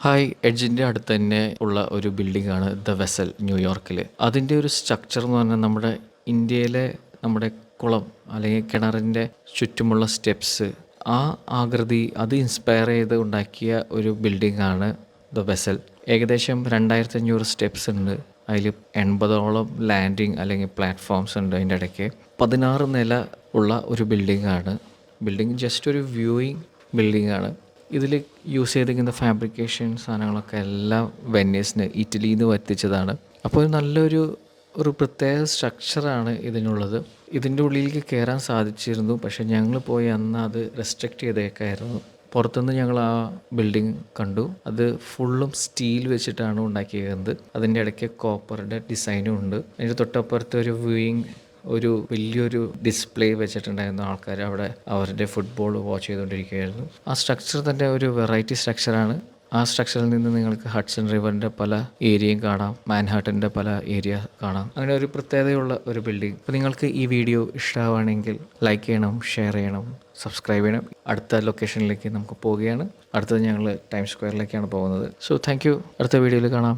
Hi എഡ്ജിൻ്റെ അടുത്ത് തന്നെ ഉള്ള ഒരു ബിൽഡിംഗ് ആണ് ദ വെസൽ ന്യൂയോർക്കിൽ. അതിൻ്റെ ഒരു സ്ട്രക്ചർ എന്ന് പറഞ്ഞാൽ നമ്മുടെ ഇന്ത്യയിലെ നമ്മുടെ കുളം അല്ലെങ്കിൽ കിണറിൻ്റെ ചുറ്റുമുള്ള സ്റ്റെപ്സ്, ആ ആകൃതി അത് ഇൻസ്പയർ ചെയ്ത് ഉണ്ടാക്കിയ ഒരു ബിൽഡിംഗ് ആണ് ദ വെസൽ. ഏകദേശം 2500 സ്റ്റെപ്സ് ഉണ്ട്. അതിൽ 80ഓളം ലാൻഡിങ് അല്ലെങ്കിൽ പ്ലാറ്റ്ഫോംസ് ഉണ്ട്. അതിൻ്റെ ഇടയ്ക്ക് 16 നില ഉള്ള ഒരു ബിൽഡിംഗ് ആണ്. ബിൽഡിംഗ് ജസ്റ്റ് ഒരു വ്യൂയിങ് ബിൽഡിംഗ് ആണ്. ഇതിൽ യൂസ് ചെയ്തിരിക്കുന്ന ഫാബ്രിക്കേഷൻ സാധനങ്ങളൊക്കെ എല്ലാം വെനീസിന്, ഇറ്റലിയിൽ നിന്ന് വരുത്തിച്ചതാണ്. അപ്പോൾ നല്ലൊരു പ്രത്യേക സ്ട്രക്ചറാണ് ഇതിനുള്ളത്. ഇതിൻ്റെ ഉള്ളിലേക്ക് കയറാൻ സാധിച്ചിരുന്നു, പക്ഷേ ഞങ്ങൾ പോയി അന്ന് അത് റെസ്ട്രിക്റ്റ് ചെയ്തേക്കായിരുന്നു. പുറത്തുനിന്ന് ഞങ്ങൾ ആ ബിൽഡിംഗ് കണ്ടു. അത് ഫുള്ളും സ്റ്റീൽ വെച്ചിട്ടാണ് ഉണ്ടാക്കിയിരിക്കുന്നത്. അതിൻ്റെ ഇടയ്ക്ക് കോപ്പറിൻ്റെ ഡിസൈനും ഉണ്ട്. അതിൻ്റെ തൊട്ടപ്പുറത്ത് ഒരു വലിയൊരു ഡിസ്പ്ലേ വെച്ചിട്ടുണ്ടായിരുന്നു. ആൾക്കാർ അവിടെ അവരുടെ ഫുട്ബോൾ വാച്ച് ചെയ്തുകൊണ്ടിരിക്കുകയായിരുന്നു. ആ സ്ട്രക്ചർ തന്നെ ഒരു വെറൈറ്റി സ്ട്രക്ചറാണ്. ആ സ്ട്രക്ചറിൽ നിന്ന് നിങ്ങൾക്ക് ഹഡ്സൺ റിവറിൻ്റെ പല ഏരിയയും കാണാം, മാൻഹാട്ടൻ്റെ പല ഏരിയ കാണാം. അങ്ങനെ ഒരു പ്രത്യേകതയുള്ള ഒരു ബിൽഡിംഗ്. അപ്പോൾ നിങ്ങൾക്ക് ഈ വീഡിയോ ഇഷ്ടമാവുകയാണെങ്കിൽ ലൈക്ക് ചെയ്യണം, ഷെയർ ചെയ്യണം, സബ്സ്ക്രൈബ് ചെയ്യണം. അടുത്ത ലൊക്കേഷനിലേക്ക് നമുക്ക് പോവുകയാണ്. അടുത്തത് ഞങ്ങൾ ടൈം സ്ക്വയറിലേക്കാണ് പോകുന്നത്. So thank you. അടുത്ത വീഡിയോയിൽ കാണാം.